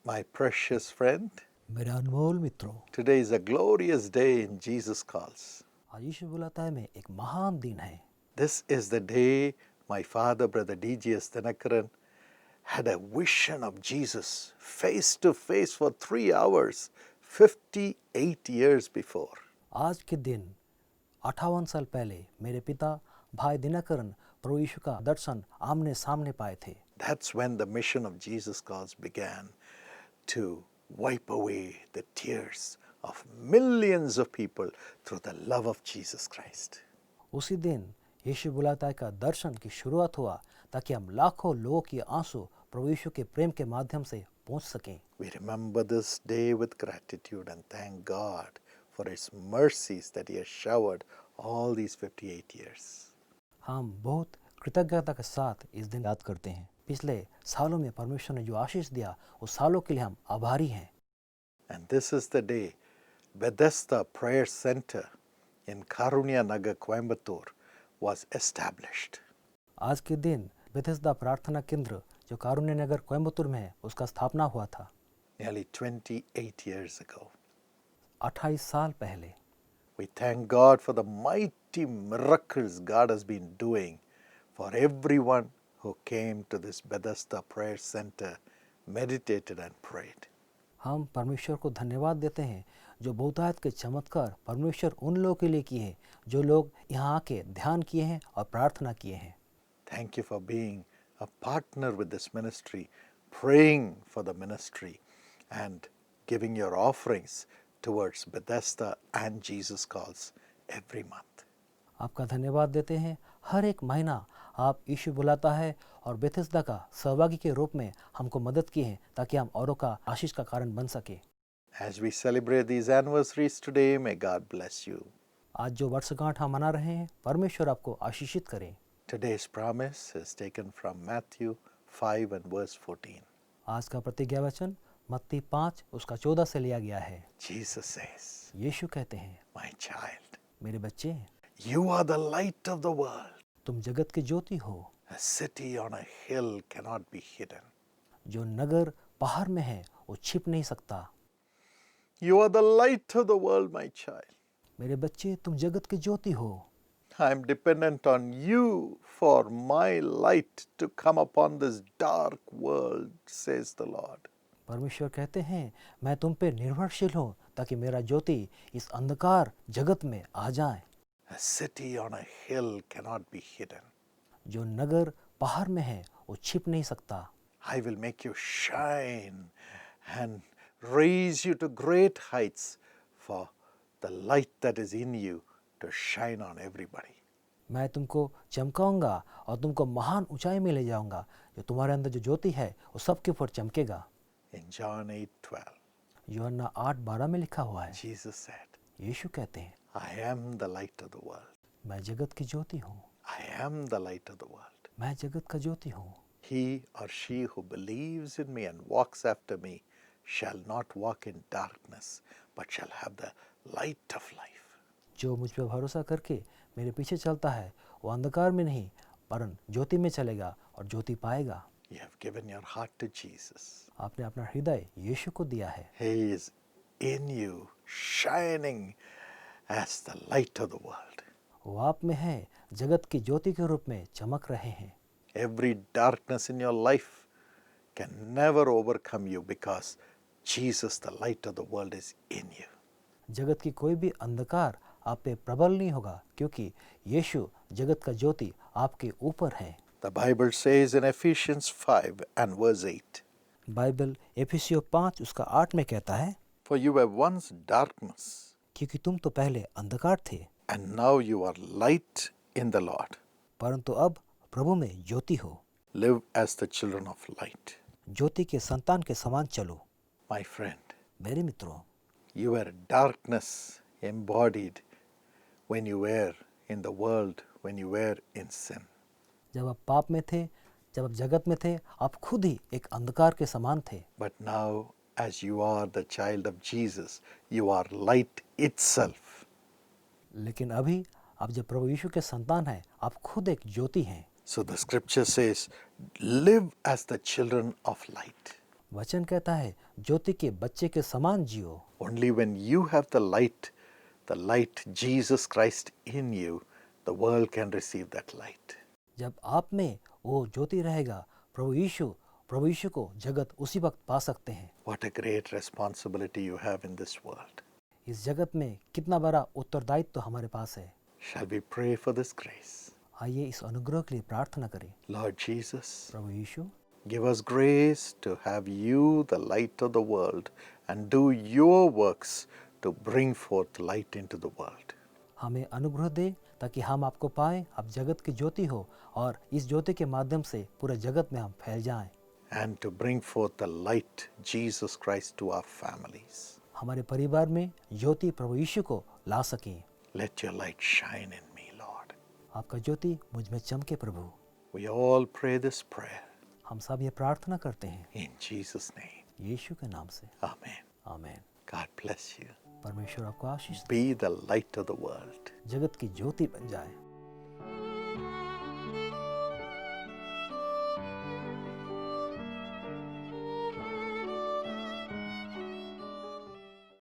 My precious friend, मेरे अनमोल मित्रों, today is a glorious day in Jesus Calls. आज यीशु बुलाता है में एक महान दिन है। This is the day my father, Brother D.G.S. Thanakaran, had a vision of Jesus face to face for 3 hours, 58 years before. आज के दिन 58 साल पहले मेरे पिता भाई दिनकरन प्रभु यीशु का दर्शन आमने सामने पाए थे। That's when the mission of Jesus Calls began to wipe away the tears of millions of people through the love of Jesus Christ. उसी दिन यीशु बुलाता है का दर्शन की शुरुआत हुआ ताकि हम लाखों लोगों की आंसू प्रभु यीशु के प्रेम के माध्यम से पहुंच सकें। We remember this day with gratitude and thank God for His mercies that He has showered all these 58 years. हम बहुत कृतज्ञता के साथ इस दिन याद करते हैं। पिछले सालों में परमेश्वर ने जो आशीष दिया उस सालों के लिए हम आभारी हैं। And this is the day Bethesda Prayer Center in Karunya Nagar, Coimbatore was established. आज के दिन बेथेस्दा प्रार्थना केंद्र जो कारुण्य नगर कोयम्बतूर में है उसका स्थापना हुआ था Nearly 28 years ago. 28 साल पहले। We thank God for the mighty miracles God has been doing for everyone who came to this Bethesda Prayer Center, meditated and prayed. हम परमेश्वर को धन्यवाद देते हैं जो बहुतायत के चमत्कार परमेश्वर उन लोगों के लिए किए हैं जो लोग यहाँ आके ध्यान किए हैं और प्रार्थना किए हैं। Thank you for being a partner with this ministry, praying for the ministry and giving your offerings towards Bethesda and Jesus Calls every month. आपका धन्यवाद देते हैं। हर एक महीना आप यीशु बुलाता है और बेथेस्दा का सहभागी के रूप में हमको मदद की है ताकि हम औरों का आशीष का कारण बन सके। As we celebrate these anniversaries today, may God bless you. आज जो वर्षगांठ हम मना रहे हैं परमेश्वर आपको आशीषित करें। Today's promise is taken from Matthew 5 and verse 14. आज का प्रतिज्ञा वचन मत्ती 5 उसका 14 से लिया गया है। Jesus says, यीशु कहते हैं, my child, मेरे बच्चे, you are the light of the world. तुम जगत की ज्योति हो। A city on a hill cannot be hidden. जो नगर पहाड़ में है वो छिप नहीं सकता। You are the light of the world, my child. मेरे बच्चे, तुम जगत की ज्योति हो। I am dependent on you for my light to come upon this dark world, says the Lord. परमेश्वर कहते हैं, मैं तुम पे निर्भरशील हूँ ताकि मेरा ज्योति इस अंधकार जगत में आ जाए। A city on a hill cannot be hidden. जो नगर पहाड़ में है वो छिप नहीं सकता। I will make you shine and raise you to great heights for the light that is in you to shine on everybody. मैं तुमको चमकाऊंगा और तुमको महान ऊंचाई में ले जाऊंगा। जो तुम्हारे अंदर जो ज्योति है वो सबके ऊपर चमकेगा। In John 8:12, यूहन्ना 8:12 में लिखा हुआ है। Jesus said, यीशु कहते हैं, I am the light of the world. मैं जगत की ज्योति हूँ। I am the light of the world. मैं जगत का ज्योति हूँ। He or she who believes in me and walks after me shall not walk in darkness, but shall have the light of life. जो मुझ पर भरोसा करके मेरे पीछे चलता है वो अंधकार में नहीं वरन ज्योति में चलेगा और ज्योति पाएगा। You have given your heart to Jesus. आपने अपना हृदय यीशु को दिया है। He is in you, shining as the light of the world. वो आप में है, जगत की ज्योति के रूप में चमक रहे हैं। Every darkness in your life can never overcome you because Jesus, the light of the world, is in you. जगत की कोई भी अंधकार आप पे प्रबल नहीं होगा क्योंकि यीशु जगत का ज्योति आपके ऊपर है। The Bible says in Ephesians 5 and verse 8, Bible एफिसियों 5 उसका 8 में कहता है, For you were once darkness, क्योंकि तुम तो पहले अंधकार थे and now you are light in the Lord. परंतु अब प्रभु में ज्योति हो। Live as the children of light. ज्योति के संतान के समान चलो। My friend, मेरे मित्रों, you were darkness embodied when you were in the world, when you were in sin. जब आप पाप में थे, जब आप जगत में थे, आप खुद ही एक अंधकार के समान थे। But now, as you are the child of Jesus, you are light itself. लेकिन अभी आप जब प्रभु यीशु के संतान हैं, आप खुद एक ज्योति हैं। So the scripture says, live as the children of light. वचन कहता है ज्योति के बच्चे के समान जियो। Only when you have the light Jesus Christ in you, the world can receive that light. जब आप में वो ज्योति रहेगा, प्रभु यीशु को जगत उसी वक्त पा सकते हैं। What a great responsibility you have in this world. इस जगत में कितना बड़ा उत्तरदायित्व तो हमारे पास है। Shall we pray for this grace? आइए इस अनुग्रह के लिए प्रार्थना करें। Lord Jesus, Prabhu Yeshu, give us grace to have you, the light of the world, and do your works to bring forth light into the world. हमें अनुग्रह दे ताकि हम आपको पाएं, आप जगत की ज्योति हो और इस ज्योति के माध्यम से पूरे जगत में हम फैल जाएं। And to bring forth the light, Jesus Christ, to our families. हमारे परिवार में ज्योति प्रभु यीशु को ला सकें। Let your light shine in me, Lord. आपका ज्योति मुझ में चमके प्रभु। We all pray this prayer हम सब ये प्रार्थना करते हैं in Jesus' name. यीशु के नाम से। Amen. आमीन। God bless you. परमेश्वर आपको आशीष दे, Be the light of the world. जगत की ज्योति बन जाए।